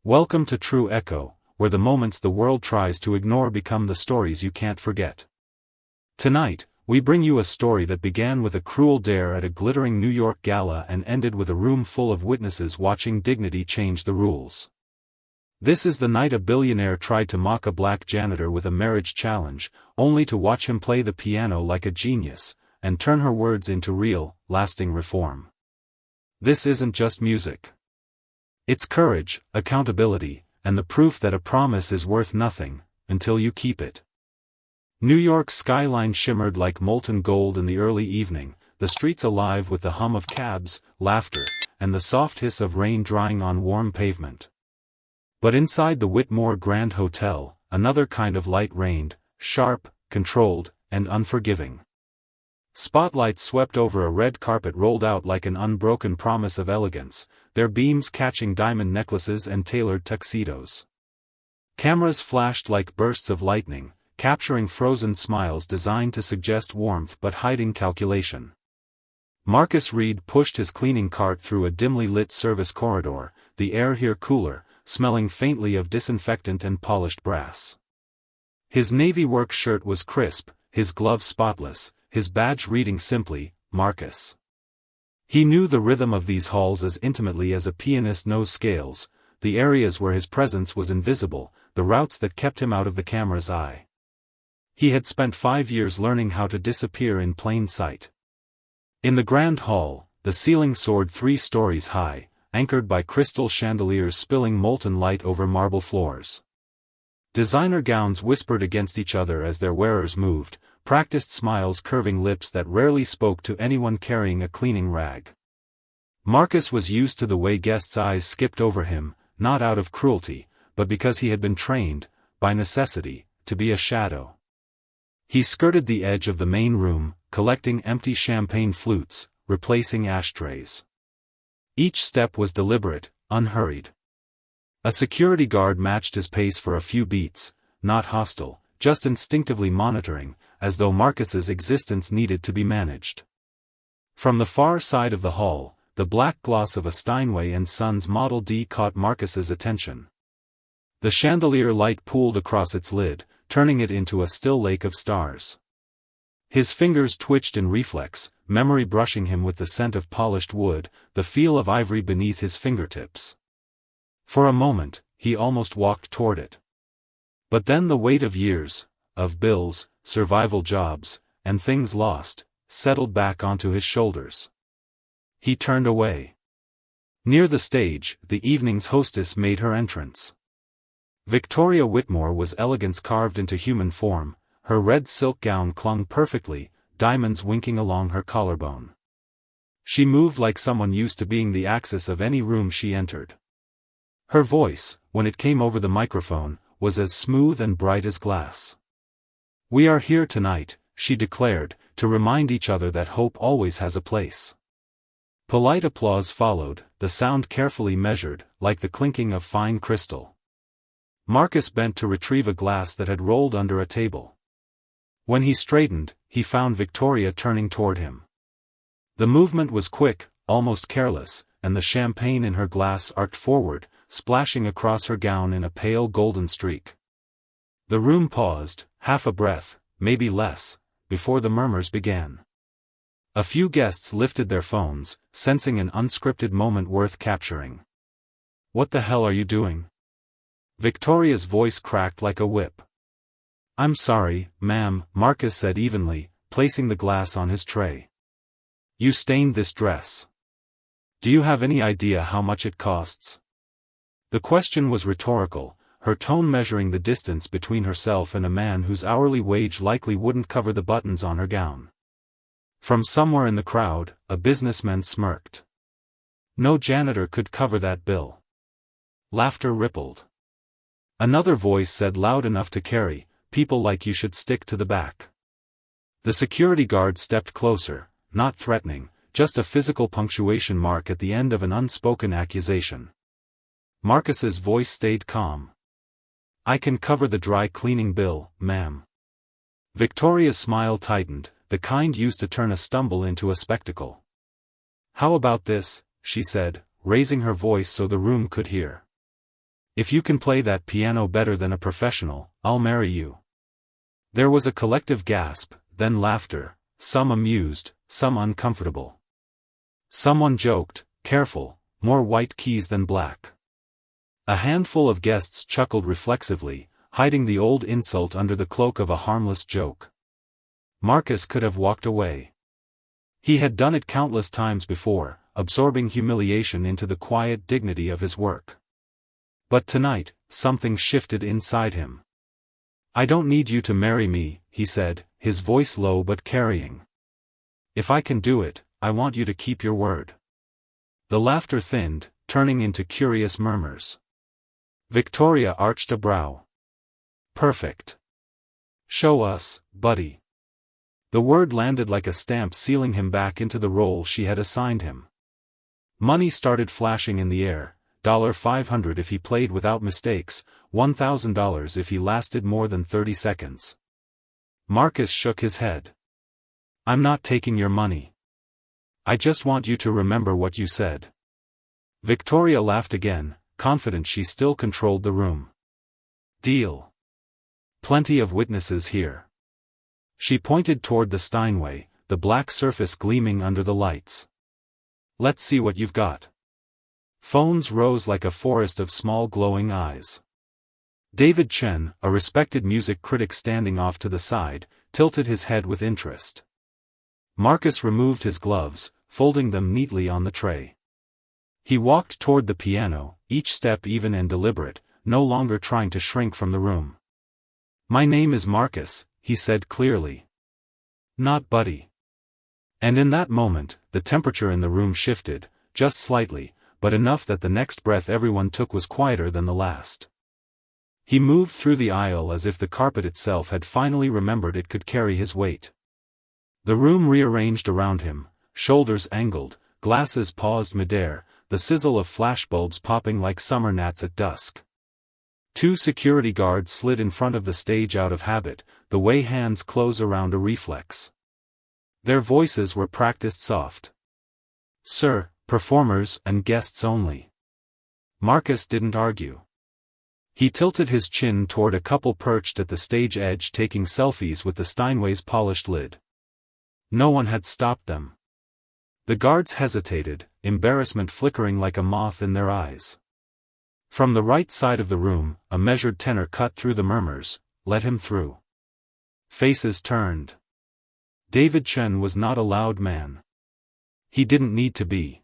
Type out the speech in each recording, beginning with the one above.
Welcome to True Echo, where the moments the world tries to ignore become the stories you can't forget. Tonight, we bring you a story that began with a cruel dare at a glittering New York gala and ended with a room full of witnesses watching dignity change the rules. This is the night a billionaire tried to mock a black janitor with a marriage challenge, only to watch him play the piano like a genius, and turn her words into real, lasting reform. This isn't just music. It's courage, accountability, and the proof that a promise is worth nothing, until you keep it. New York's skyline shimmered like molten gold in the early evening, the streets alive with the hum of cabs, laughter, and the soft hiss of rain drying on warm pavement. But inside the Whitmore Grand Hotel, another kind of light reigned, sharp, controlled, and unforgiving. Spotlights swept over a red carpet rolled out like an unbroken promise of elegance, their beams catching diamond necklaces and tailored tuxedos. Cameras flashed like bursts of lightning, capturing frozen smiles designed to suggest warmth but hiding calculation. Marcus Reed pushed his cleaning cart through a dimly lit service corridor, the air here cooler, smelling faintly of disinfectant and polished brass. His navy work shirt was crisp, his gloves spotless, his badge reading simply, Marcus. He knew the rhythm of these halls as intimately as a pianist knows scales, the areas where his presence was invisible, the routes that kept him out of the camera's eye. He had spent 5 years learning how to disappear in plain sight. In the grand hall, the ceiling soared 3 stories high, anchored by crystal chandeliers spilling molten light over marble floors. Designer gowns whispered against each other as their wearers moved, practiced smiles curving lips that rarely spoke to anyone carrying a cleaning rag. Marcus was used to the way guests' eyes skipped over him, not out of cruelty, but because he had been trained, by necessity, to be a shadow. He skirted the edge of the main room, collecting empty champagne flutes, replacing ashtrays. Each step was deliberate, unhurried. A security guard matched his pace for a few beats, not hostile, just instinctively monitoring, as though Marcus's existence needed to be managed. From the far side of the hall, the black gloss of a Steinway & Sons Model D caught Marcus's attention. The chandelier light pooled across its lid, turning it into a still lake of stars. His fingers twitched in reflex, memory brushing him with the scent of polished wood, the feel of ivory beneath his fingertips. For a moment, he almost walked toward it. But then the weight of years, of bills, survival jobs, and things lost, settled back onto his shoulders. He turned away. Near the stage, the evening's hostess made her entrance. Victoria Whitmore was elegance carved into human form, her red silk gown clung perfectly, diamonds winking along her collarbone. She moved like someone used to being the axis of any room she entered. Her voice, when it came over the microphone, was as smooth and bright as glass. "We are here tonight," she declared, "to remind each other that hope always has a place." Polite applause followed, the sound carefully measured, like the clinking of fine crystal. Marcus bent to retrieve a glass that had rolled under a table. When he straightened, he found Victoria turning toward him. The movement was quick, almost careless, and the champagne in her glass arced forward, splashing across her gown in a pale golden streak. The room paused, half a breath, maybe less, before the murmurs began. A few guests lifted their phones, sensing an unscripted moment worth capturing. "What the hell are you doing?" Victoria's voice cracked like a whip. "I'm sorry, ma'am," Marcus said evenly, placing the glass on his tray. "You stained this dress. Do you have any idea how much it costs?" The question was rhetorical, her tone measuring the distance between herself and a man whose hourly wage likely wouldn't cover the buttons on her gown. From somewhere in the crowd, a businessman smirked. "No janitor could cover that bill." Laughter rippled. Another voice said loud enough to carry, "People like you should stick to the back." The security guard stepped closer, not threatening, just a physical punctuation mark at the end of an unspoken accusation. Marcus's voice stayed calm. "I can cover the dry cleaning bill, ma'am." Victoria's smile tightened, the kind used to turn a stumble into a spectacle. "How about this?" she said, raising her voice so the room could hear. If you can play that piano better than a professional, I'll marry you." There was a collective gasp, then laughter, some amused, some uncomfortable. Someone joked, "Careful, more white keys than black." A handful of guests chuckled reflexively, hiding the old insult under the cloak of a harmless joke. Marcus could have walked away. He had done it countless times before, absorbing humiliation into the quiet dignity of his work. But tonight, something shifted inside him. "I don't need you to marry me," he said, his voice low but carrying. "If I can do it, I want you to keep your word." The laughter thinned, turning into curious murmurs. Victoria arched a brow. "Perfect. Show us, buddy." The word landed like a stamp, sealing him back into the role she had assigned him. Money started flashing in the air, $500 if he played without mistakes, $1,000 if he lasted more than 30 seconds. Marcus shook his head. "I'm not taking your money. I just want you to remember what you said." Victoria laughed again, confident she still controlled the room. "Deal. Plenty of witnesses here." She pointed toward the Steinway, the black surface gleaming under the lights. "Let's see what you've got." Phones rose like a forest of small glowing eyes. David Chen, a respected music critic standing off to the side, tilted his head with interest. Marcus removed his gloves, folding them neatly on the tray. He walked toward the piano, each step even and deliberate, no longer trying to shrink from the room. "My name is Marcus," he said clearly. "Not Buddy." And in that moment, the temperature in the room shifted, just slightly, but enough that the next breath everyone took was quieter than the last. He moved through the aisle as if the carpet itself had finally remembered it could carry his weight. The room rearranged around him, shoulders angled, glasses paused midair, the sizzle of flashbulbs popping like summer gnats at dusk. Two security guards slid in front of the stage out of habit, the way hands close around a reflex. Their voices were practiced soft. "Sir, performers and guests only." Marcus didn't argue. He tilted his chin toward a couple perched at the stage edge taking selfies with the Steinway's polished lid. No one had stopped them. The guards hesitated, embarrassment flickering like a moth in their eyes. From the right side of the room, a measured tenor cut through the murmurs, "Let him through." Faces turned. David Chen was not a loud man. He didn't need to be.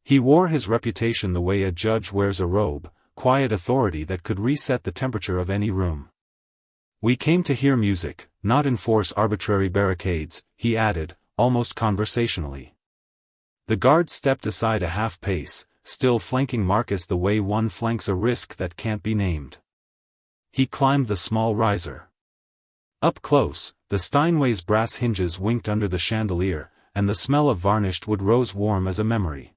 He wore his reputation the way a judge wears a robe, quiet authority that could reset the temperature of any room. "We came to hear music, not enforce arbitrary barricades," he added, almost conversationally. The guard stepped aside a half pace, still flanking Marcus the way one flanks a risk that can't be named. He climbed the small riser. Up close, the Steinway's brass hinges winked under the chandelier, and the smell of varnished wood rose warm as a memory.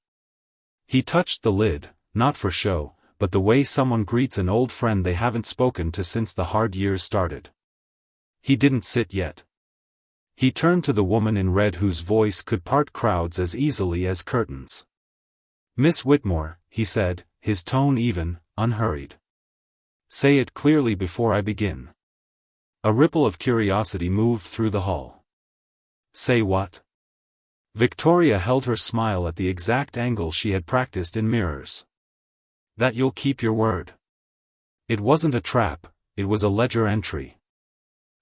He touched the lid, not for show, but the way someone greets an old friend they haven't spoken to since the hard years started. He didn't sit yet. He turned to the woman in red whose voice could part crowds as easily as curtains. "Miss Whitmore," he said, his tone even, unhurried. "Say it clearly before I begin." A ripple of curiosity moved through the hall. "Say what?" Victoria held her smile at the exact angle she had practiced in mirrors. "That you'll keep your word." It wasn't a trap, it was a ledger entry.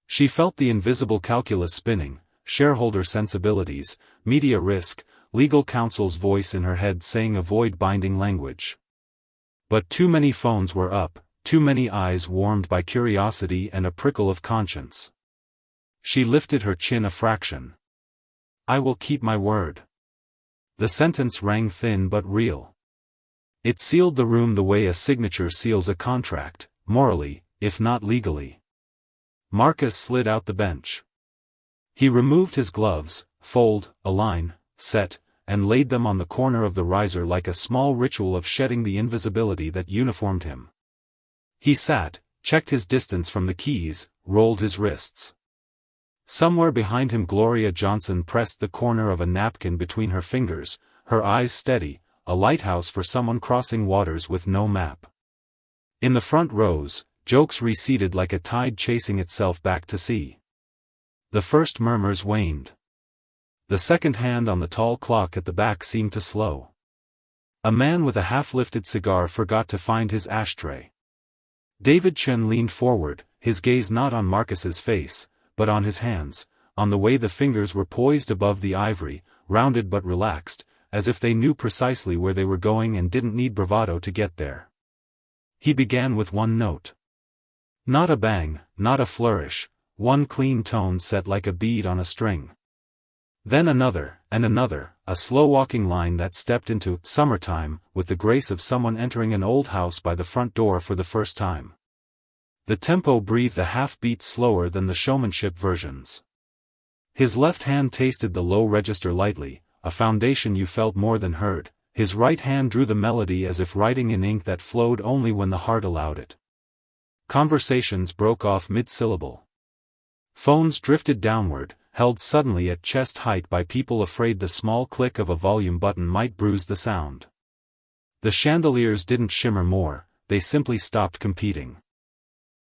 She felt the invisible calculus spinning, shareholder sensibilities, media risk, legal counsel's voice in her head saying avoid binding language. But too many phones were up, too many eyes warmed by curiosity and a prickle of conscience. She lifted her chin a fraction. "I will keep my word." The sentence rang thin but real. It sealed the room the way a signature seals a contract, morally, if not legally. Marcus slid out the bench. He removed his gloves, fold, align, set, and laid them on the corner of the riser like a small ritual of shedding the invisibility that uniformed him. He sat, checked his distance from the keys, rolled his wrists. Somewhere behind him Gloria Johnson pressed the corner of a napkin between her fingers, her eyes steady, a lighthouse for someone crossing waters with no map. In the front rows, jokes receded like a tide chasing itself back to sea. The first murmurs waned. The second hand on the tall clock at the back seemed to slow. A man with a half-lifted cigar forgot to find his ashtray. David Chen leaned forward, his gaze not on Marcus's face, but on his hands, on the way the fingers were poised above the ivory, rounded but relaxed, as if they knew precisely where they were going and didn't need bravado to get there. He began with one note. Not a bang, not a flourish, one clean tone set like a bead on a string. Then another, and another, a slow-walking line that stepped into summertime with the grace of someone entering an old house by the front door for the first time. The tempo breathed a half-beat slower than the showmanship versions. His left hand tasted the low register lightly, a foundation you felt more than heard. His right hand drew the melody as if writing in ink that flowed only when the heart allowed it. Conversations broke off mid-syllable. Phones drifted downward, held suddenly at chest height by people afraid the small click of a volume button might bruise the sound. The chandeliers didn't shimmer more, they simply stopped competing.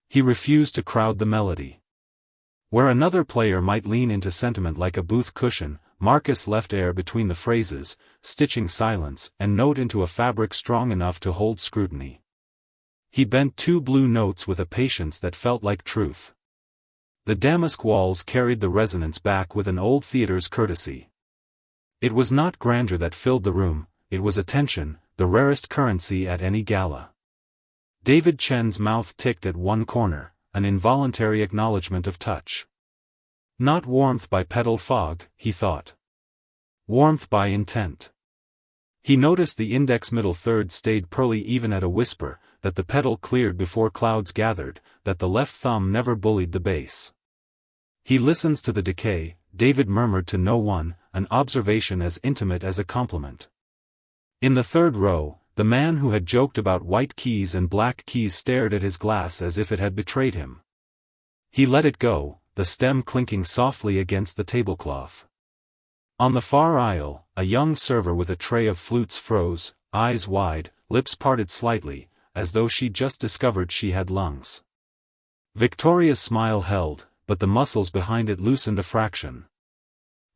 He refused to crowd the melody. Where another player might lean into sentiment like a booth cushion, Marcus left air between the phrases, stitching silence and note into a fabric strong enough to hold scrutiny. He bent two blue notes with a patience that felt like truth. The damask walls carried the resonance back with an old theater's courtesy. It was not grandeur that filled the room, it was attention, the rarest currency at any gala. David Chen's mouth ticked at one corner, an involuntary acknowledgement of touch. Not warmth by petal fog, he thought. Warmth by intent. He noticed the index middle third stayed pearly even at a whisper, that the petal cleared before clouds gathered, that the left thumb never bullied the bass. He listens to the decay, David murmured to no one, an observation as intimate as a compliment. In the third row, the man who had joked about white keys and black keys stared at his glass as if it had betrayed him. He let it go, the stem clinking softly against the tablecloth. On the far aisle, a young server with a tray of flutes froze, eyes wide, lips parted slightly, as though she'd just discovered she had lungs. Victoria's smile held, but the muscles behind it loosened a fraction.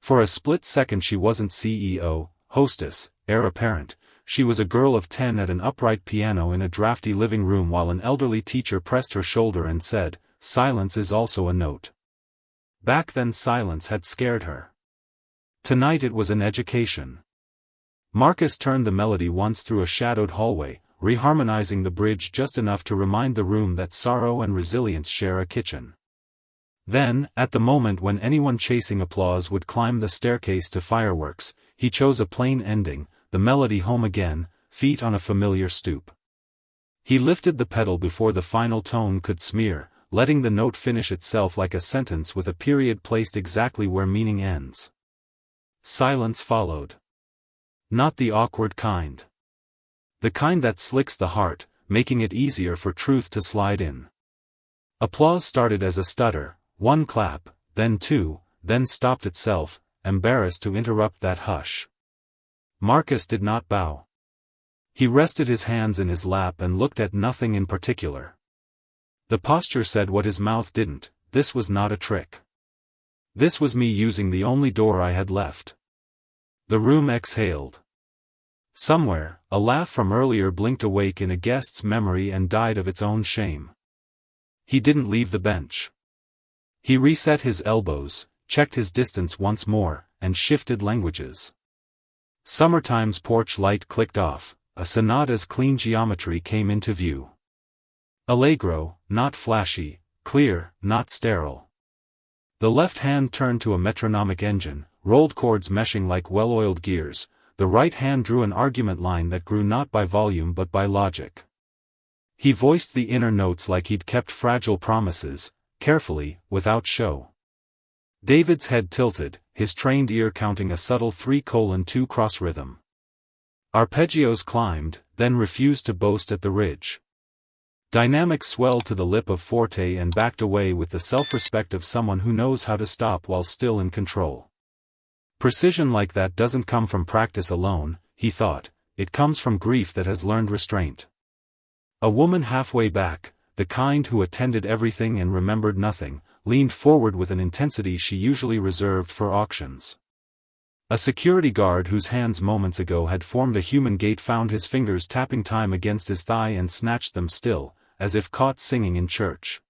For a split second she wasn't CEO, hostess, heir apparent, she was a girl of 10 at an upright piano in a drafty living room while an elderly teacher pressed her shoulder and said, "Silence is also a note." Back then silence had scared her. Tonight it was an education. Marcus turned the melody once through a shadowed hallway, reharmonizing the bridge just enough to remind the room that sorrow and resilience share a kitchen. Then, at the moment when anyone chasing applause would climb the staircase to fireworks, he chose a plain ending, the melody home again, feet on a familiar stoop. He lifted the pedal before the final tone could smear, letting the note finish itself like a sentence with a period placed exactly where meaning ends. Silence followed. Not the awkward kind. The kind that slicks the heart, making it easier for truth to slide in. Applause started as a stutter, one clap, then two, then stopped itself, embarrassed to interrupt that hush. Marcus did not bow. He rested his hands in his lap and looked at nothing in particular. The posture said what his mouth didn't, this was not a trick. This was me using the only door I had left. The room exhaled. Somewhere, a laugh from earlier blinked awake in a guest's memory and died of its own shame. He didn't leave the bench. He reset his elbows, checked his distance once more, and shifted languages. Summertime's porch light clicked off, a sonata's clean geometry came into view. Allegro, not flashy, clear, not sterile. The left hand turned to a metronomic engine, rolled chords meshing like well-oiled gears. The right hand drew an argument line that grew not by volume but by logic. He voiced the inner notes like he'd kept fragile promises, carefully, without show. David's head tilted, his trained ear counting a subtle 3:2 cross rhythm. Arpeggios climbed, then refused to boast at the ridge. Dynamics swelled to the lip of forte and backed away with the self-respect of someone who knows how to stop while still in control. Precision like that doesn't come from practice alone, he thought, it comes from grief that has learned restraint. A woman halfway back, the kind who attended everything and remembered nothing, leaned forward with an intensity she usually reserved for auctions. A security guard whose hands moments ago had formed a human gate found his fingers tapping time against his thigh and snatched them still, as if caught singing in church.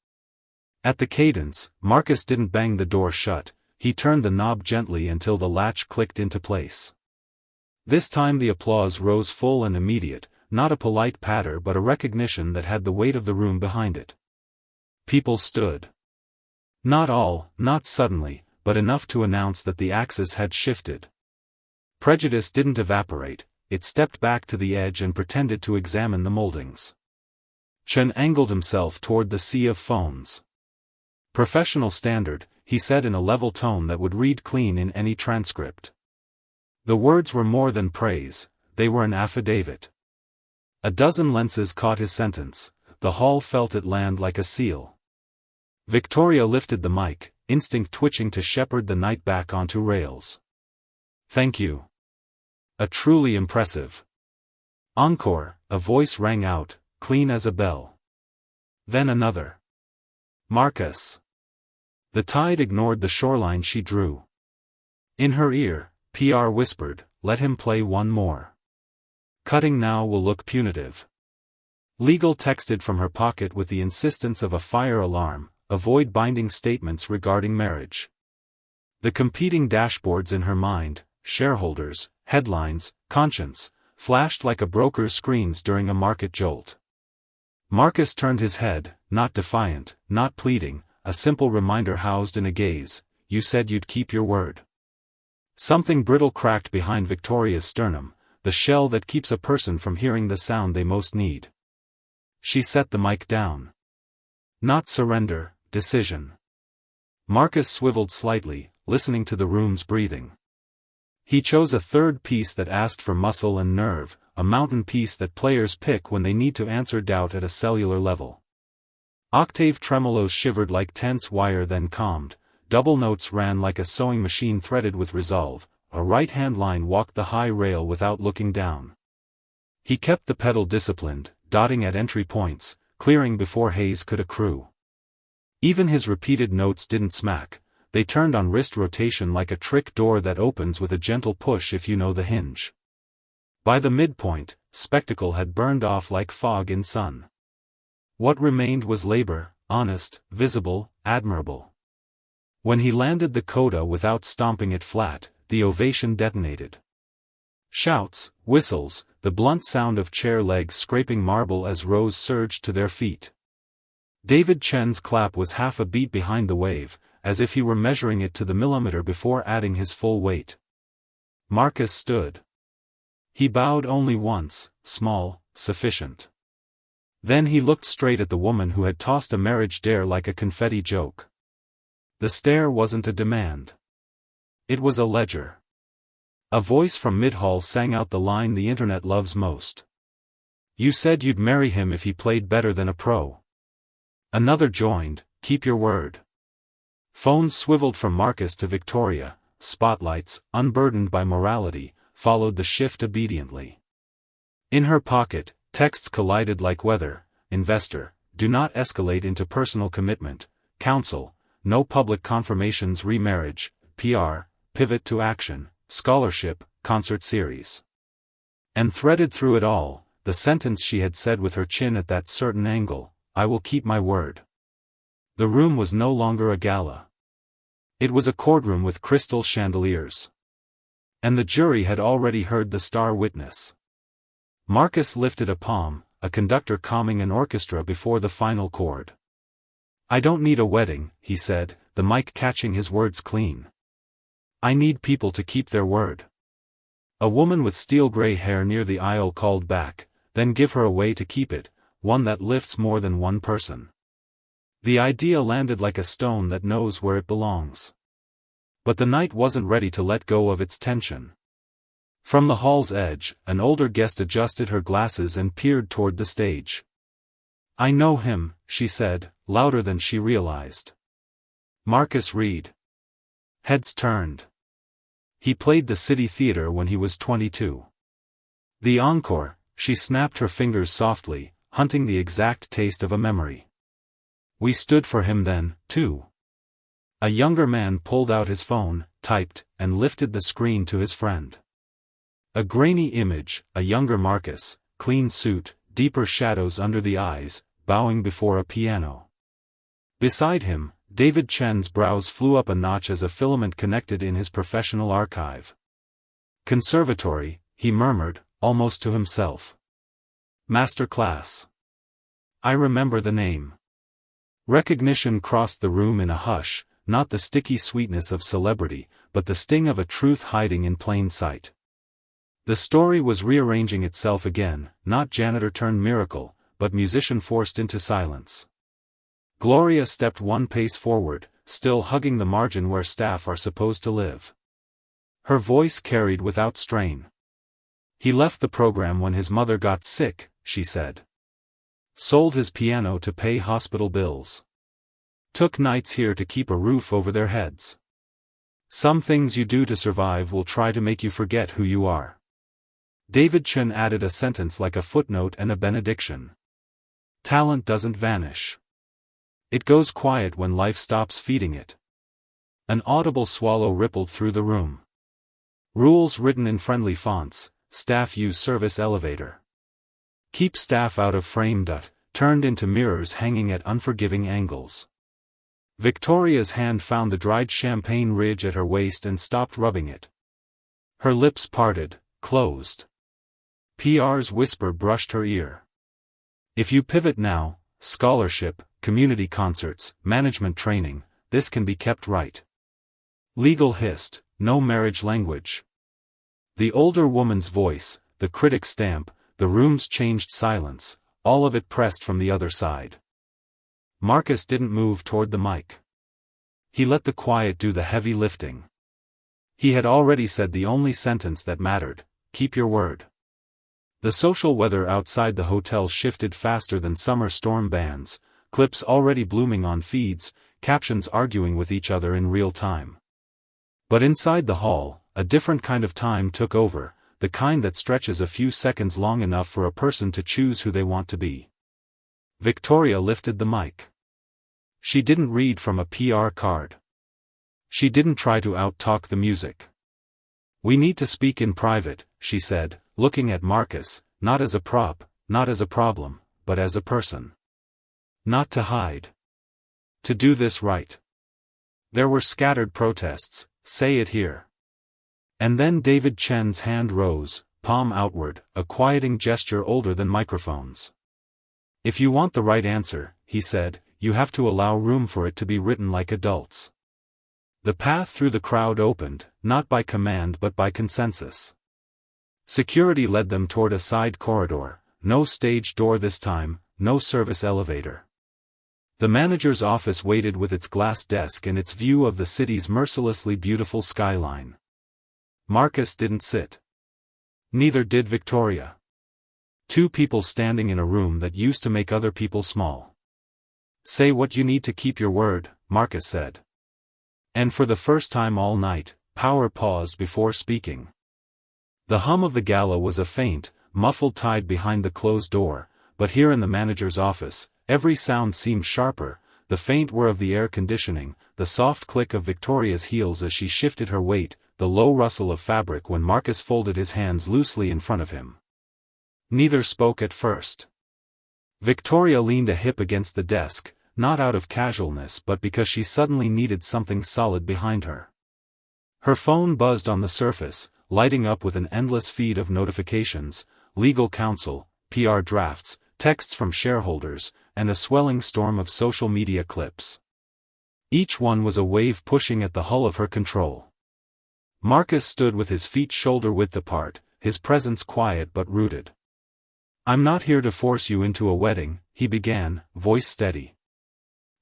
At the cadence, Marcus didn't bang the door shut, he turned the knob gently until the latch clicked into place. This time the applause rose full and immediate, not a polite patter but a recognition that had the weight of the room behind it. People stood. Not all, not suddenly, but enough to announce that the axis had shifted. Prejudice didn't evaporate, it stepped back to the edge and pretended to examine the moldings. Chen angled himself toward the sea of phones. Professional standard, he said in a level tone that would read clean in any transcript. The words were more than praise, they were an affidavit. A dozen lenses caught his sentence, the hall felt it land like a seal. Victoria lifted the mic, instinct twitching to shepherd the night back onto rails. Thank you. A truly impressive. Encore, a voice rang out, clean as a bell. Then another. Marcus. The tide ignored the shoreline she drew. In her ear, PR whispered, let him play one more. Cutting now will look punitive. Legal texted from her pocket with the insistence of a fire alarm, avoid binding statements regarding marriage. The competing dashboards in her mind, shareholders, headlines, conscience, flashed like a broker's screens during a market jolt. Marcus turned his head, not defiant, not pleading, a simple reminder housed in a gaze, you said you'd keep your word. Something brittle cracked behind Victoria's sternum, the shell that keeps a person from hearing the sound they most need. She set the mic down. Not surrender, decision. Marcus swiveled slightly, listening to the room's breathing. He chose a third piece that asked for muscle and nerve, a mountain piece that players pick when they need to answer doubt at a cellular level. Octave tremolos shivered like tense wire then calmed, double notes ran like a sewing machine threaded with resolve, a right-hand line walked the high rail without looking down. He kept the pedal disciplined, dotting at entry points, clearing before haze could accrue. Even his repeated notes didn't smack, they turned on wrist rotation like a trick door that opens with a gentle push if you know the hinge. By the midpoint, spectacle had burned off like fog in sun. What remained was labor, honest, visible, admirable. When he landed the coda without stomping it flat, the ovation detonated. Shouts, whistles, the blunt sound of chair legs scraping marble as rows surged to their feet. David Chen's clap was half a beat behind the wave, as if he were measuring it to the millimeter before adding his full weight. Marcus stood. He bowed only once, small, sufficient. Then he looked straight at the woman who had tossed a marriage dare like a confetti joke. The stare wasn't a demand. It was a ledger. A voice from mid-hall sang out the line the internet loves most. You said you'd marry him if he played better than a pro. Another joined, keep your word. Phones swiveled from Marcus to Victoria, spotlights, unburdened by morality, followed the shift obediently. In her pocket, texts collided like weather, investor, do not escalate into personal commitment, counsel, no public confirmations remarriage, PR, pivot to action, scholarship, concert series. And threaded through it all, the sentence she had said with her chin at that certain angle, I will keep my word. The room was no longer a gala. It was a courtroom with crystal chandeliers. And the jury had already heard the star witness. Marcus lifted a palm, a conductor calming an orchestra before the final chord. I don't need a wedding, he said, the mic catching his words clean. I need people to keep their word. A woman with steel-gray hair near the aisle called back, then give her a way to keep it, one that lifts more than one person. The idea landed like a stone that knows where it belongs. But the night wasn't ready to let go of its tension. From the hall's edge, an older guest adjusted her glasses and peered toward the stage. I know him, she said, louder than she realized. Marcus Reed. Heads turned. He played the City Theater when he was 22. The encore, she snapped her fingers softly, hunting the exact taste of a memory. We stood for him then, too. A younger man pulled out his phone, typed, and lifted the screen to his friend. A grainy image, a younger Marcus, clean suit, deeper shadows under the eyes, bowing before a piano. Beside him, David Chen's brows flew up a notch as a filament connected in his professional archive. Conservatory, he murmured, almost to himself. Master class. I remember the name. Recognition crossed the room in a hush, not the sticky sweetness of celebrity, but the sting of a truth hiding in plain sight. The story was rearranging itself again, not janitor turned miracle, but musician forced into silence. Gloria stepped one pace forward, still hugging the margin where staff are supposed to live. Her voice carried without strain. He left the program when his mother got sick, she said. Sold his piano to pay hospital bills. Took nights here to keep a roof over their heads. Some things you do to survive will try to make you forget who you are. David Chen added a sentence like a footnote and a benediction. Talent doesn't vanish. It goes quiet when life stops feeding it. An audible swallow rippled through the room. Rules written in friendly fonts, staff use service elevator. Keep staff out of frame. Turned into mirrors hanging at unforgiving angles. Victoria's hand found the dried champagne ridge at her waist and stopped rubbing it. Her lips parted, closed. PR's whisper brushed her ear. If you pivot now, scholarship, community concerts, management training, this can be kept right. Legal hist, no marriage language. The older woman's voice, the critic's stamp, the room's changed silence, all of it pressed from the other side. Marcus didn't move toward the mic. He let the quiet do the heavy lifting. He had already said the only sentence that mattered, keep your word. The social weather outside the hotel shifted faster than summer storm bands, clips already blooming on feeds, captions arguing with each other in real time. But inside the hall, a different kind of time took over, the kind that stretches a few seconds long enough for a person to choose who they want to be. Victoria lifted the mic. She didn't read from a PR card. She didn't try to out-talk the music. We need to speak in private, she said, looking at Marcus, not as a prop, not as a problem, but as a person. Not to hide. To do this right. There were scattered protests, say it here. And then David Chen's hand rose, palm outward, a quieting gesture older than microphones. If you want the right answer, he said, you have to allow room for it to be written like adults. The path through the crowd opened, not by command but by consensus. Security led them toward a side corridor, no stage door this time, no service elevator. The manager's office waited with its glass desk and its view of the city's mercilessly beautiful skyline. Marcus didn't sit. Neither did Victoria. Two people standing in a room that used to make other people small. Say what you need to keep your word, Marcus said. And for the first time all night, power paused before speaking. The hum of the gala was a faint, muffled tide behind the closed door, but here in the manager's office, every sound seemed sharper, the faint whir of the air conditioning, the soft click of Victoria's heels as she shifted her weight, the low rustle of fabric when Marcus folded his hands loosely in front of him. Neither spoke at first. Victoria leaned a hip against the desk, not out of casualness but because she suddenly needed something solid behind her. Her phone buzzed on the surface, lighting up with an endless feed of notifications, legal counsel, PR drafts, texts from shareholders, and a swelling storm of social media clips. Each one was a wave pushing at the hull of her control. Marcus stood with his feet shoulder-width apart, his presence quiet but rooted. I'm not here to force you into a wedding, he began, voice steady.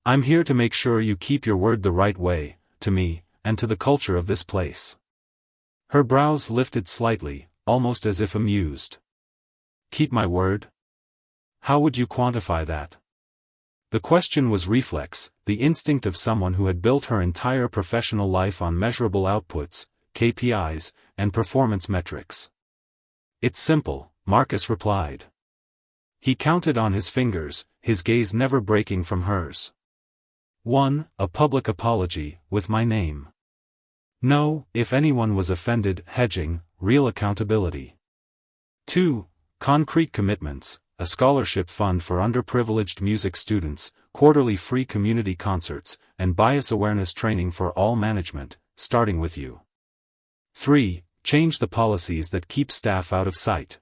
I'm here to make sure you keep your word the right way, to me, and to the culture of this place. Her brows lifted slightly, almost as if amused. Keep my word? How would you quantify that? The question was reflex, the instinct of someone who had built her entire professional life on measurable outputs, KPIs, and performance metrics. It's simple, Marcus replied. He counted on his fingers, his gaze never breaking from hers. 1. A public apology, with my name. No, if anyone was offended, hedging, real accountability. 2. Concrete commitments, a scholarship fund for underprivileged music students, quarterly free community concerts, and bias awareness training for all management, starting with you. 3. Change the policies that keep staff out of sight.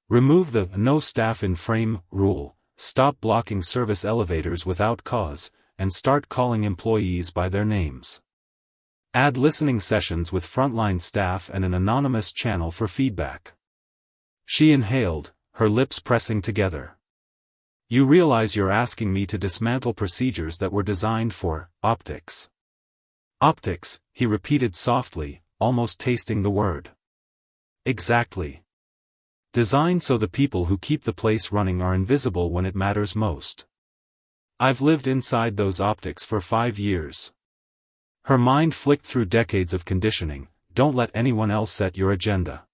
Remove the "no staff in frame" rule, stop blocking service elevators without cause, and start calling employees by their names. Add listening sessions with frontline staff and an anonymous channel for feedback. She inhaled, her lips pressing together. You realize you're asking me to dismantle procedures that were designed for optics. Optics, he repeated softly, almost tasting the word. Exactly. Designed so the people who keep the place running are invisible when it matters most. I've lived inside those optics for 5 years. Her mind flicked through decades of conditioning. Don't let anyone else set your agenda.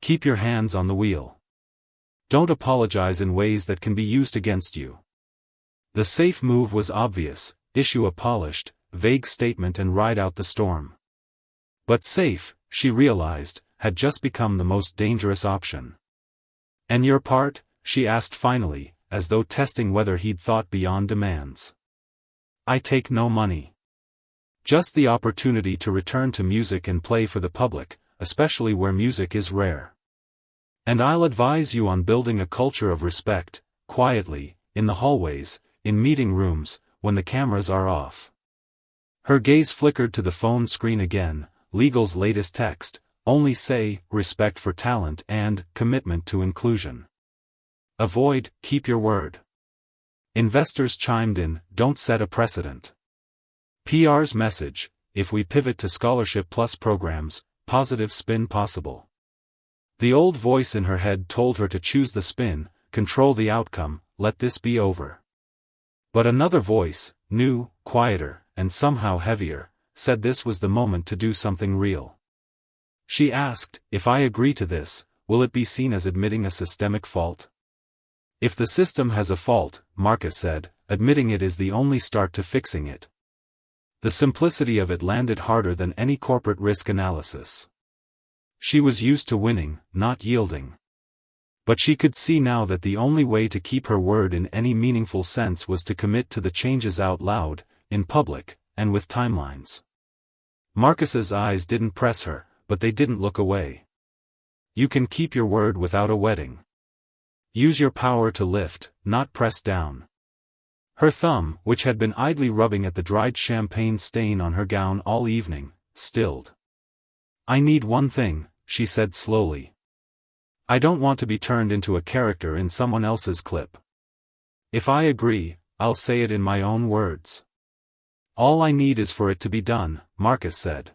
Keep your hands on the wheel. Don't apologize in ways that can be used against you. The safe move was obvious: issue a polished, vague statement and ride out the storm. But safe, she realized, had just become the most dangerous option. And your part? She asked finally, as though testing whether he'd thought beyond demands. I take no money. Just the opportunity to return to music and play for the public, especially where music is rare. And I'll advise you on building a culture of respect, quietly, in the hallways, in meeting rooms, when the cameras are off. Her gaze flickered to the phone screen again, legal's latest text: only say, respect for talent and commitment to inclusion. Avoid, keep your word. Investors chimed in, don't set a precedent. PR's message: if we pivot to scholarship plus programs, positive spin possible. The old voice in her head told her to choose the spin, control the outcome, let this be over. But another voice, new, quieter, and somehow heavier, said this was the moment to do something real. She asked, if I agree to this, will it be seen as admitting a systemic fault? If the system has a fault, Marcus said, admitting it is the only start to fixing it. The simplicity of it landed harder than any corporate risk analysis. She was used to winning, not yielding. But she could see now that the only way to keep her word in any meaningful sense was to commit to the changes out loud, in public, and with timelines. Marcus's eyes didn't press her, but they didn't look away. You can keep your word without a wedding. Use your power to lift, not press down. Her thumb, which had been idly rubbing at the dried champagne stain on her gown all evening, stilled. I need one thing, she said slowly. I don't want to be turned into a character in someone else's clip. If I agree, I'll say it in my own words. All I need is for it to be done, Marcus said.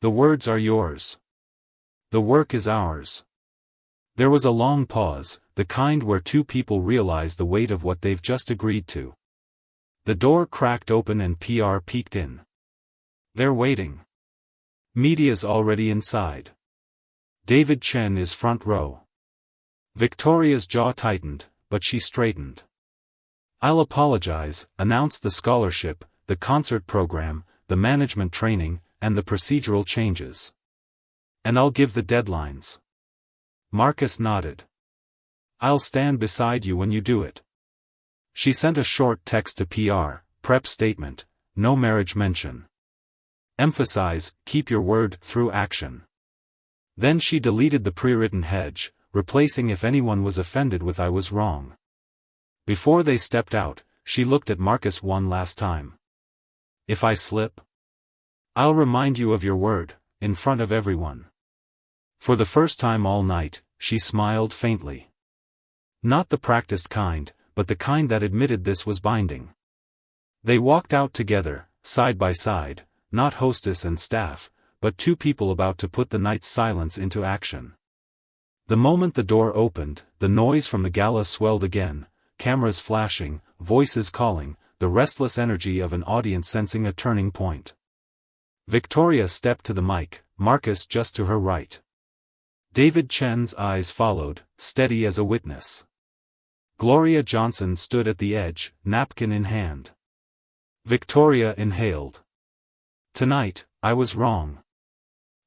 The words are yours. The work is ours. There was a long pause, the kind where two people realize the weight of what they've just agreed to. The door cracked open and PR peeked in. They're waiting. Media's already inside. David Chen is front row. Victoria's jaw tightened, but she straightened. I'll apologize, announced the scholarship, the concert program, the management training, and the procedural changes. And I'll give the deadlines. Marcus nodded. I'll stand beside you when you do it. She sent a short text to PR, prep statement, no marriage mention. Emphasize, keep your word through action. Then she deleted the pre-written hedge, replacing if anyone was offended with I was wrong. Before they stepped out, she looked at Marcus one last time. If I slip, I'll remind you of your word, in front of everyone. For the first time all night, she smiled faintly. Not the practiced kind, but the kind that admitted this was binding. They walked out together, side by side, not hostess and staff, but two people about to put the night's silence into action. The moment the door opened, the noise from the gala swelled again, cameras flashing, voices calling, the restless energy of an audience sensing a turning point. Victoria stepped to the mic, Marcus just to her right. David Chen's eyes followed, steady as a witness. Gloria Johnson stood at the edge, napkin in hand. Victoria inhaled. Tonight, I was wrong.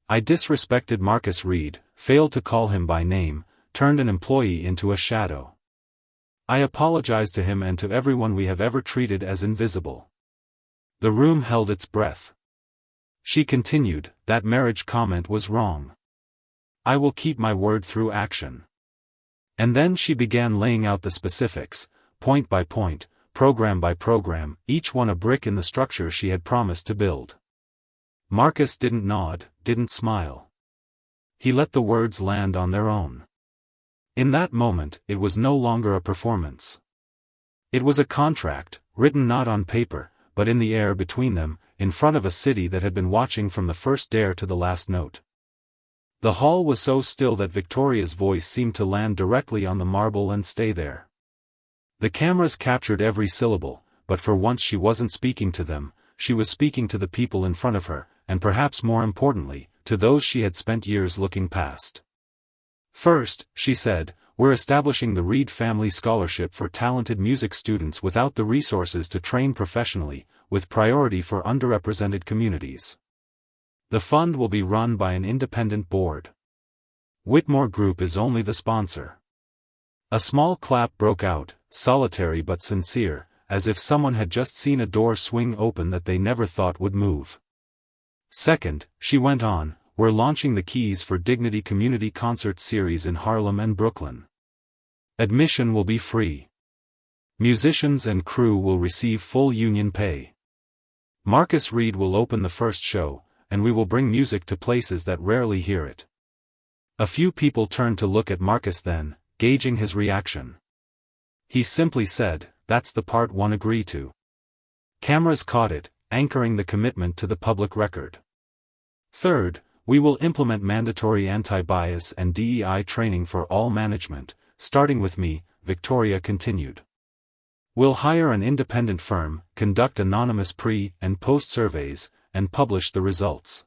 I disrespected Marcus Reed, failed to call him by name, turned an employee into a shadow. I apologize to him and to everyone we have ever treated as invisible. The room held its breath. She continued, that marriage comment was wrong. I will keep my word through action. And then she began laying out the specifics, point by point, program by program, each one a brick in the structure she had promised to build. Marcus didn't nod, didn't smile. He let the words land on their own. In that moment, it was no longer a performance. It was a contract, written not on paper, but in the air between them, in front of a city that had been watching from the first dare to the last note. The hall was so still that Victoria's voice seemed to land directly on the marble and stay there. The cameras captured every syllable, but for once she wasn't speaking to them, she was speaking to the people in front of her, and perhaps more importantly, to those she had spent years looking past. First, she said, we're establishing the Reed Family Scholarship for talented music students without the resources to train professionally, with priority for underrepresented communities. The fund will be run by an independent board. Whitmore Group is only the sponsor. A small clap broke out, solitary but sincere, as if someone had just seen a door swing open that they never thought would move. Second, she went on, we're launching the Keys for Dignity Community Concert Series in Harlem and Brooklyn. Admission will be free. Musicians and crew will receive full union pay. Marcus Reed will open the first show, and we will bring music to places that rarely hear it. A few people turned to look at Marcus then, gauging his reaction. He simply said, that's the part one agree to. Cameras caught it, anchoring the commitment to the public record. Third, we will implement mandatory anti-bias and DEI training for all management, starting with me, Victoria continued. We'll hire an independent firm, conduct anonymous pre- and post-surveys, and publish the results.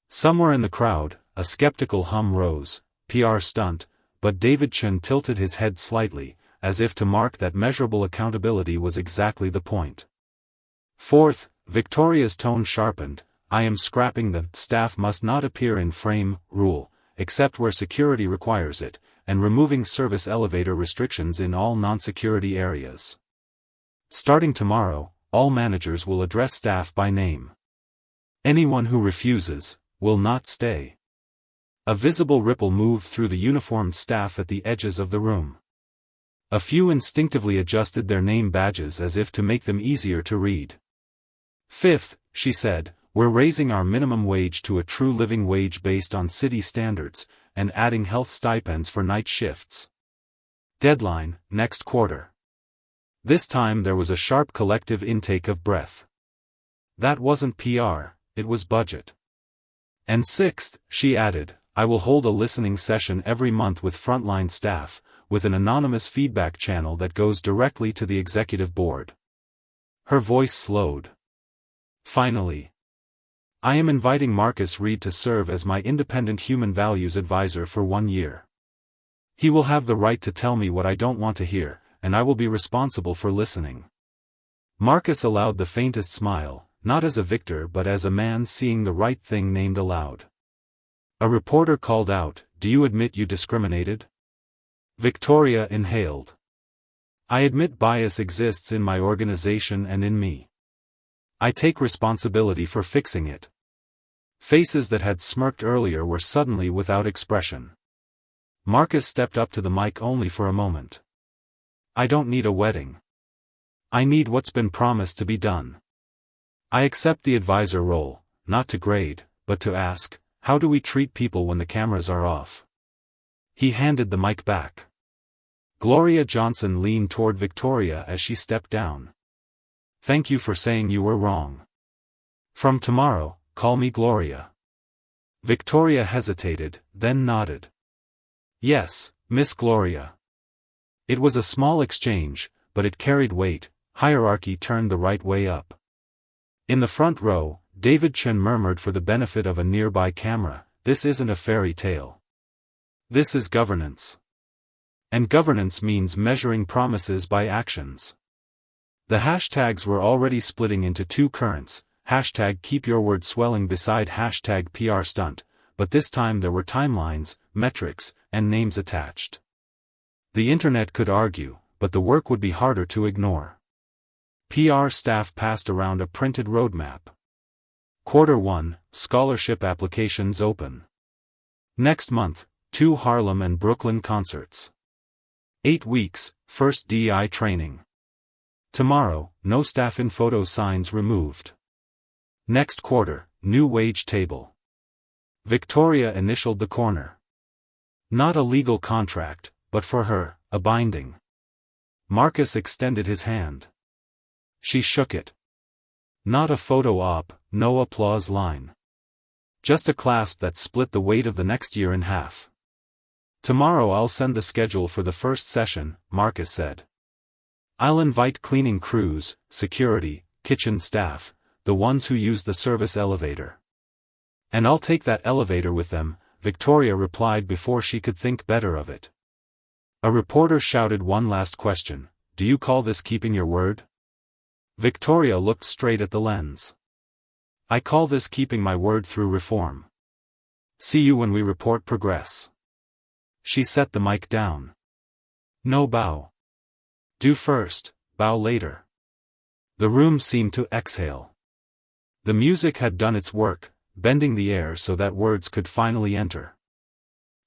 Somewhere in the crowd, a skeptical hum rose, PR stunt, but David Chen tilted his head slightly, as if to mark that measurable accountability was exactly the point. Fourth, Victoria's tone sharpened, I am scrapping the staff must not appear in frame rule, except where security requires it, and removing service elevator restrictions in all non-security areas. Starting tomorrow, all managers will address staff by name. Anyone who refuses, will not stay. A visible ripple moved through the uniformed staff at the edges of the room. A few instinctively adjusted their name badges as if to make them easier to read. Fifth, she said, we're raising our minimum wage to a true living wage based on city standards, and adding health stipends for night shifts. Deadline, next quarter. This time there was a sharp collective intake of breath. That wasn't PR, it was budget. And sixth, she added, I will hold a listening session every month with frontline staff, with an anonymous feedback channel that goes directly to the executive board. Her voice slowed. Finally. I am inviting Marcus Reed to serve as my independent human values advisor for 1 year. He will have the right to tell me what I don't want to hear, and I will be responsible for listening. Marcus allowed the faintest smile, not as a victor but as a man seeing the right thing named aloud. A reporter called out, do you admit you discriminated? Victoria inhaled. I admit bias exists in my organization and in me. I take responsibility for fixing it. Faces that had smirked earlier were suddenly without expression. Marcus stepped up to the mic only for a moment. I don't need a wedding. I need what's been promised to be done. I accept the advisor role, not to grade, but to ask, how do we treat people when the cameras are off? He handed the mic back. Gloria Johnson leaned toward Victoria as she stepped down. Thank you for saying you were wrong. From tomorrow, call me Gloria. Victoria hesitated, then nodded. Yes, Miss Gloria. It was a small exchange, but it carried weight, hierarchy turned the right way up. In the front row, David Chen murmured for the benefit of a nearby camera, this isn't a fairy tale. This is governance. And governance means measuring promises by actions. The hashtags were already splitting into two currents, hashtag keep your word swelling beside hashtag PR stunt, but this time there were timelines, metrics, and names attached. The internet could argue, but the work would be harder to ignore. PR staff passed around a printed roadmap. Q1, scholarship applications open. Next month, 2 Harlem and Brooklyn concerts. 8 weeks, first DI training. Tomorrow, no staff in photo signs removed. Next quarter, new wage table. Victoria initialed the corner. Not a legal contract, but for her, a binding. Marcus extended his hand. She shook it. Not a photo op, no applause line. Just a clasp that split the weight of the next year in half. Tomorrow I'll send the schedule for the first session, Marcus said. I'll invite cleaning crews, security, kitchen staff, the ones who use the service elevator. And I'll take that elevator with them, Victoria replied before she could think better of it. A reporter shouted one last question, do you call this keeping your word? Victoria looked straight at the lens. I call this keeping my word through reform. See you when we report progress. She set the mic down. No bow. Do first, bow later. The room seemed to exhale. The music had done its work, bending the air so that words could finally enter.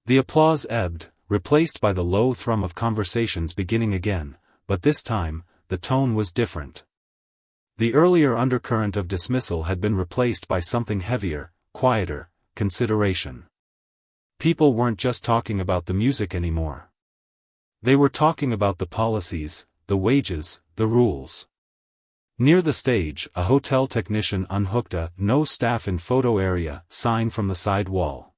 The applause ebbed, replaced by the low thrum of conversations beginning again, but this time, the tone was different. The earlier undercurrent of dismissal had been replaced by something heavier, quieter, consideration. People weren't just talking about the music anymore. They were talking about the policies, the wages, the rules. Near the stage, a hotel technician unhooked a "No staff in photo area" sign from the side wall.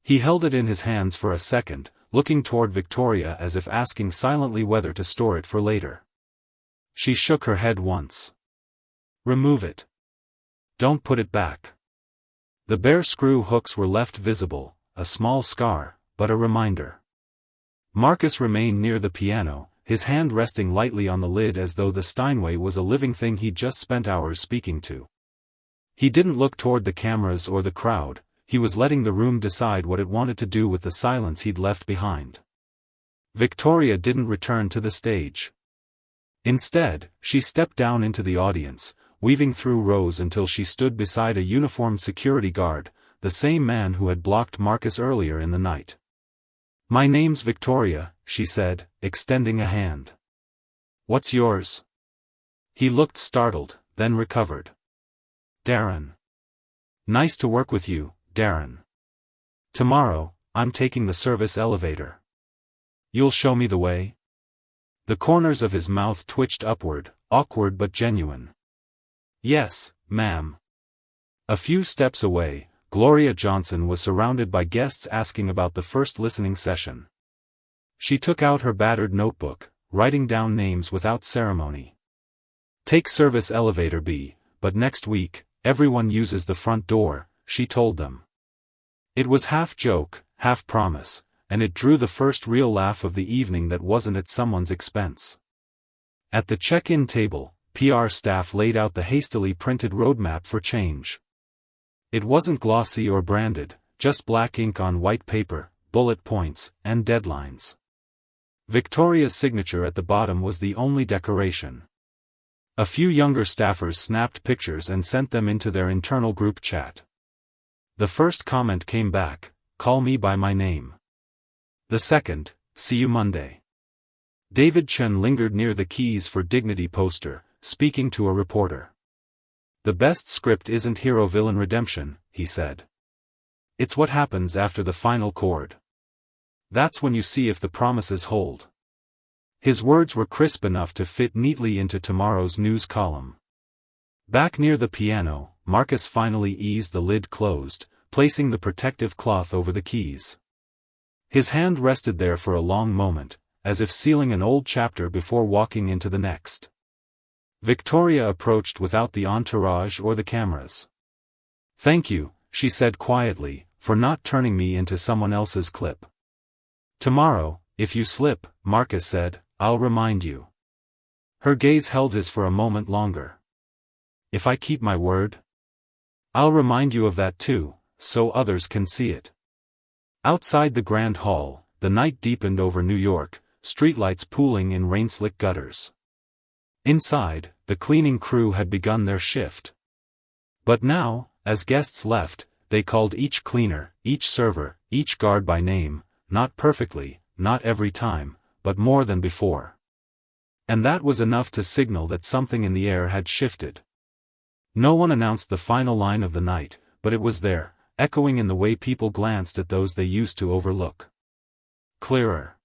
He held it in his hands for a second, looking toward Victoria as if asking silently whether to store it for later. She shook her head once. Remove it. Don't put it back. The bare screw hooks were left visible, a small scar, but a reminder. Marcus remained near the piano, his hand resting lightly on the lid as though the Steinway was a living thing he'd just spent hours speaking to. He didn't look toward the cameras or the crowd, he was letting the room decide what it wanted to do with the silence he'd left behind. Victoria didn't return to the stage. Instead, she stepped down into the audience, weaving through rows until she stood beside a uniformed security guard, the same man who had blocked Marcus earlier in the night. My name's Victoria, she said, extending a hand. What's yours? He looked startled, then recovered. Darren. Nice to work with you, Darren. Tomorrow, I'm taking the service elevator. You'll show me the way? The corners of his mouth twitched upward, awkward but genuine. Yes, ma'am. A few steps away, Gloria Johnson was surrounded by guests asking about the first listening session. She took out her battered notebook, writing down names without ceremony. Take service elevator B, but next week, everyone uses the front door, she told them. It was half joke, half promise, and it drew the first real laugh of the evening that wasn't at someone's expense. At the check-in table, PR staff laid out the hastily printed roadmap for change. It wasn't glossy or branded, just black ink on white paper, bullet points, and deadlines. Victoria's signature at the bottom was the only decoration. A few younger staffers snapped pictures and sent them into their internal group chat. The first comment came back, "Call me by my name." The second, "See you Monday." David Chen lingered near the Keys for Dignity poster, speaking to a reporter. The best script isn't hero-villain redemption, he said. It's what happens after the final chord. That's when you see if the promises hold. His words were crisp enough to fit neatly into tomorrow's news column. Back near the piano, Marcus finally eased the lid closed, placing the protective cloth over the keys. His hand rested there for a long moment, as if sealing an old chapter before walking into the next. Victoria approached without the entourage or the cameras. Thank you, she said quietly, for not turning me into someone else's clip. Tomorrow, If you slip, Marcus said, I'll remind you. Her gaze held his for a moment longer. If I keep my word? I'll remind you of that too, so others can see it. Outside the Grand Hall, the night deepened over New York, streetlights pooling in rain-slick gutters. Inside, the cleaning crew had begun their shift. But now, as guests left, they called each cleaner, each server, each guard by name, not perfectly, not every time, but more than before. And that was enough to signal that something in the air had shifted. No one announced the final line of the night, but it was there, echoing in the way people glanced at those they used to overlook. Clearer.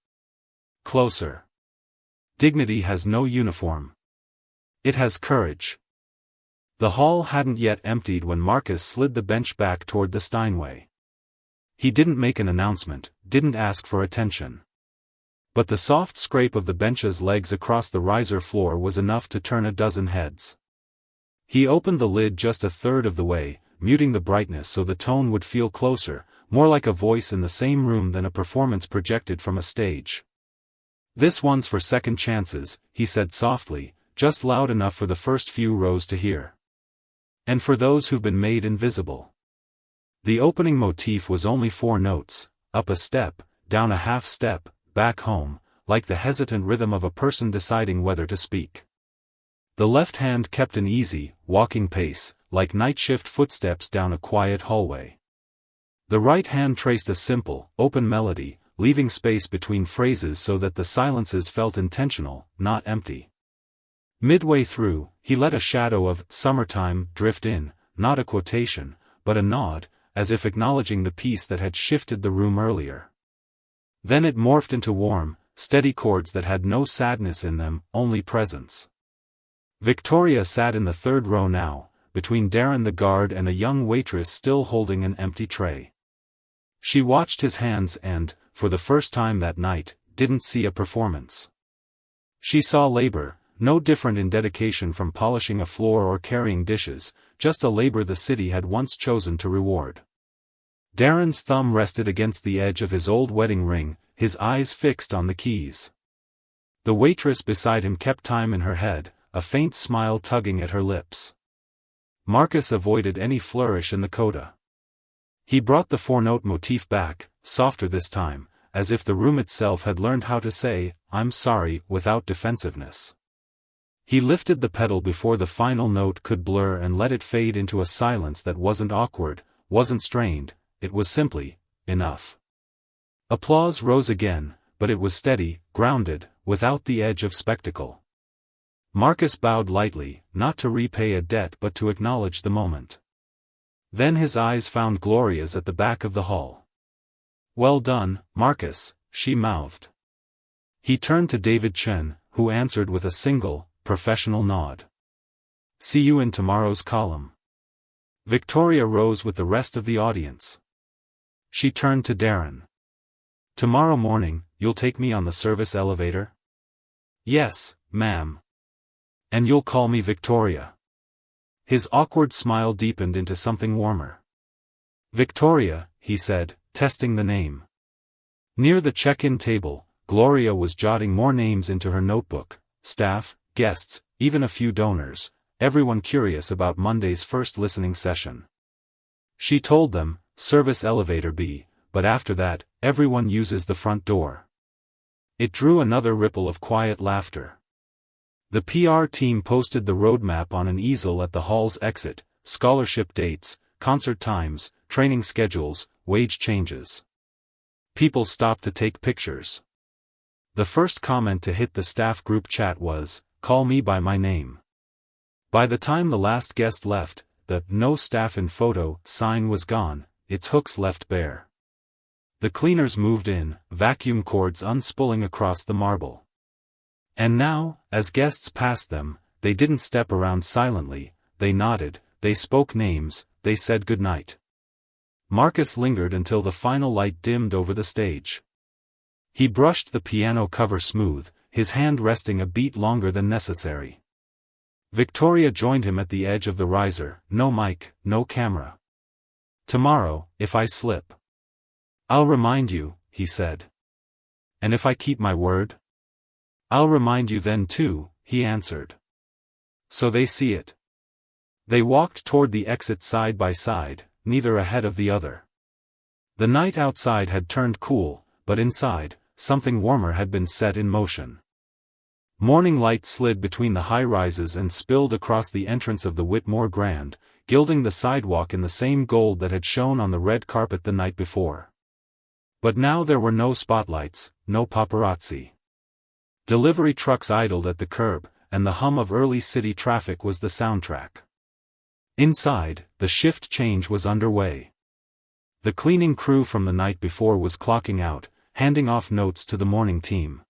Closer. Dignity has no uniform. It has courage. The hall hadn't yet emptied when Marcus slid the bench back toward the Steinway. He didn't make an announcement, didn't ask for attention. But the soft scrape of the bench's legs across the riser floor was enough to turn a dozen heads. He opened the lid just a third of the way, muting the brightness so the tone would feel closer, more like a voice in the same room than a performance projected from a stage. This one's for second chances, he said softly, just loud enough for the first few rows to hear. And for those who've been made invisible. The opening motif was only 4 notes, up a step, down a half step, back home, like the hesitant rhythm of a person deciding whether to speak. The left hand kept an easy, walking pace, like night shift footsteps down a quiet hallway. The right hand traced a simple, open melody, leaving space between phrases so that the silences felt intentional, not empty. Midway through, he let a shadow of "summertime" drift in, not a quotation, but a nod, as if acknowledging the piece that had shifted the room earlier. Then it morphed into warm, steady chords that had no sadness in them, only presence. Victoria sat in the third row now, between Darren the guard and a young waitress still holding an empty tray. She watched his hands and, for the first time that night, didn't see a performance. She saw labor, no different in dedication from polishing a floor or carrying dishes, just a labor the city had once chosen to reward. Darren's thumb rested against the edge of his old wedding ring, his eyes fixed on the keys. The waitress beside him kept time in her head, a faint smile tugging at her lips. Marcus avoided any flourish in the coda. He brought the 4-note motif back, softer this time, as if the room itself had learned how to say, "I'm sorry," without defensiveness. He lifted the pedal before the final note could blur and let it fade into a silence that wasn't awkward, wasn't strained, it was simply enough. Applause rose again, but it was steady, grounded, without the edge of spectacle. Marcus bowed lightly, not to repay a debt but to acknowledge the moment. Then his eyes found Gloria's at the back of the hall. "Well done, Marcus," she mouthed. He turned to David Chen, who answered with a single, professional nod. "See you in tomorrow's column." Victoria rose with the rest of the audience. She turned to Darren. "Tomorrow morning, you'll take me on the service elevator?" "Yes, ma'am." "And you'll call me Victoria?" His awkward smile deepened into something warmer. "Victoria," he said, testing the name. Near the check-in table, Gloria was jotting more names into her notebook, staff, guests, even a few donors, everyone curious about Monday's first listening session. She told them, "Service elevator B, but after that, everyone uses the front door." It drew another ripple of quiet laughter. The PR team posted the roadmap on an easel at the hall's exit, scholarship dates, concert times, training schedules, wage changes. People stopped to take pictures. The first comment to hit the staff group chat was, "Call me by my name." By the time the last guest left, the "No staff in photo" sign was gone, its hooks left bare. The cleaners moved in, vacuum cords unspooling across the marble. And now, as guests passed them, they didn't step around silently, they nodded, they spoke names, they said goodnight. Marcus lingered until the final light dimmed over the stage. He brushed the piano cover smooth, his hand resting a beat longer than necessary. Victoria joined him at the edge of the riser, no mic, no camera. "Tomorrow, if I slip, I'll remind you," he said. And if I keep my word? I'll remind you then too, he answered. So they see it. They walked toward the exit side by side, neither ahead of the other. The night outside had turned cool, but inside, something warmer had been set in motion. Morning light slid between the high-rises and spilled across the entrance of the Whitmore Grand, gilding the sidewalk in the same gold that had shone on the red carpet the night before. But now there were no spotlights, no paparazzi. Delivery trucks idled at the curb, and the hum of early city traffic was the soundtrack. Inside, the shift change was underway. The cleaning crew from the night before was clocking out, handing off notes to the morning team.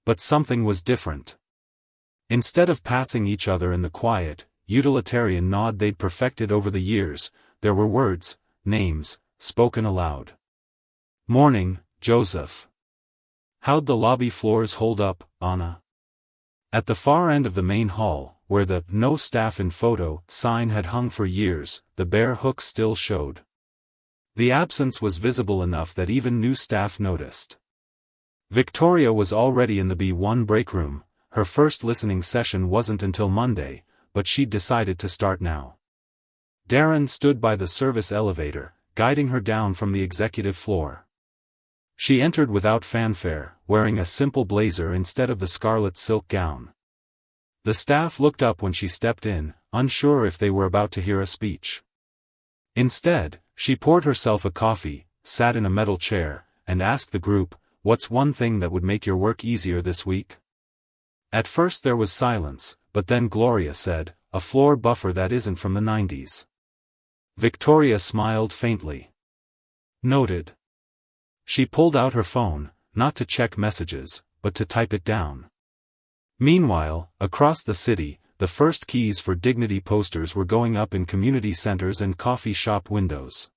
But something was different. Instead of passing each other in the quiet, utilitarian nod they'd perfected over the years, there were words, names, spoken aloud. Morning, Joseph. How'd the lobby floors hold up, Anna? At the far end of the main hall, where the "No Staff in Photo" sign had hung for years, the bare hooks still showed. The absence was visible enough that even new staff noticed. Victoria was already in the B1 break room. Her first listening session wasn't until Monday, but she'd decided to start now. Darren stood by the service elevator, guiding her down from the executive floor. She entered without fanfare, wearing a simple blazer instead of the scarlet silk gown. The staff looked up when she stepped in, unsure if they were about to hear a speech. Instead, she poured herself a coffee, sat in a metal chair, and asked the group, "What's one thing that would make your work easier this week?" At first there was silence, but then Gloria said, "A floor buffer that isn't from the 90s. Victoria smiled faintly. Noted. She pulled out her phone, not to check messages, but to type it down. Meanwhile, across the city, the first keys for dignity posters were going up in community centers and coffee shop windows.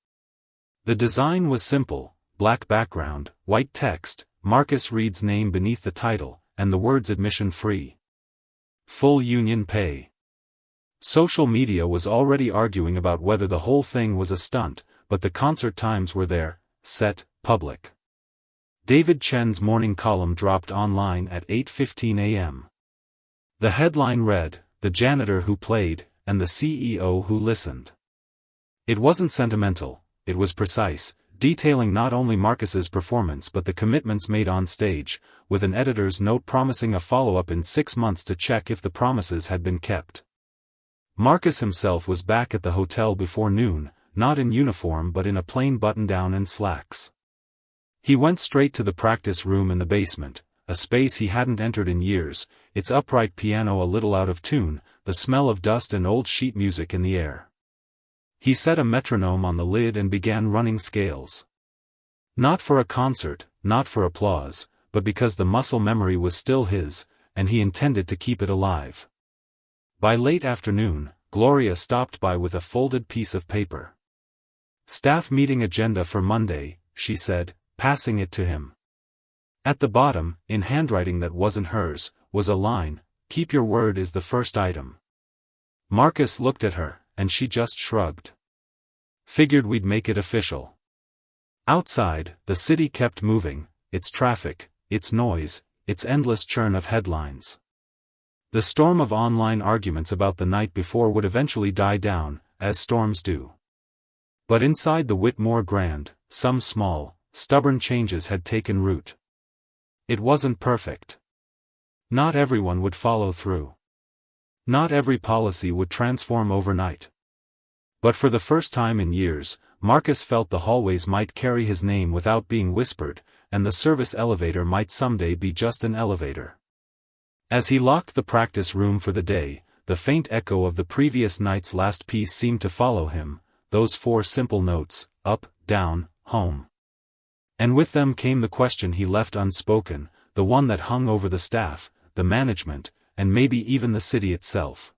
The design was simple: black background, white text, Marcus Reed's name beneath the title, and the words admission free. Full union pay. Social media was already arguing about whether the whole thing was a stunt, but the concert times were there, set, public. David Chen's morning column dropped online at 8:15 a.m. The headline read, "The Janitor Who Played, and the CEO Who Listened." It wasn't sentimental, it was precise, detailing not only Marcus's performance but the commitments made on stage, with an editor's note promising a follow-up in 6 months to check if the promises had been kept. Marcus himself was back at the hotel before noon, not in uniform but in a plain button-down and slacks. He went straight to the practice room in the basement, a space he hadn't entered in years, its upright piano a little out of tune, the smell of dust and old sheet music in the air. He set a metronome on the lid and began running scales. Not for a concert, not for applause, but because the muscle memory was still his, and he intended to keep it alive. By late afternoon, Gloria stopped by with a folded piece of paper. "Staff meeting agenda for Monday," she said, passing it to him. At the bottom, in handwriting that wasn't hers, was a line, "Keep your word" is the first item. Marcus looked at her, and she just shrugged. "Figured we'd make it official." Outside, the city kept moving, its traffic, its noise, its endless churn of headlines. The storm of online arguments about the night before would eventually die down, as storms do. But inside the Whitmore Grand, some small, stubborn changes had taken root. It wasn't perfect. Not everyone would follow through. Not every policy would transform overnight. But for the first time in years, Marcus felt the hallways might carry his name without being whispered, and the service elevator might someday be just an elevator. As he locked the practice room for the day, the faint echo of the previous night's last piece seemed to follow him, those 4 simple notes, up, down, home. And with them came the question he left unspoken, the one that hung over the staff, the management, and maybe even the city itself.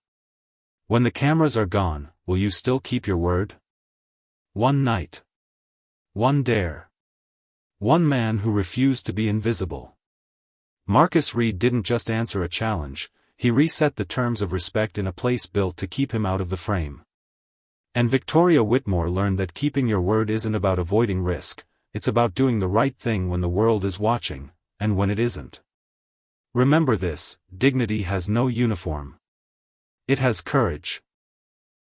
When the cameras are gone, will you still keep your word? One night. One dare. One man who refused to be invisible. Marcus Reed didn't just answer a challenge, he reset the terms of respect in a place built to keep him out of the frame. And Victoria Whitmore learned that keeping your word isn't about avoiding risk, it's about doing the right thing when the world is watching, and when it isn't. Remember this: dignity has no uniform. It has courage.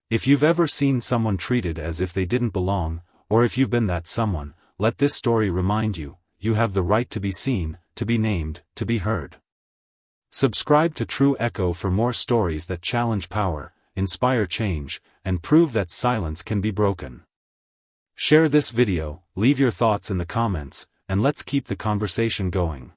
If you've ever seen someone treated as if they didn't belong, or if you've been that someone, let this story remind you, you have the right to be seen, to be named, to be heard. Subscribe to True Echo for more stories that challenge power, inspire change, and prove that silence can be broken. Share this video, leave your thoughts in the comments, and let's keep the conversation going.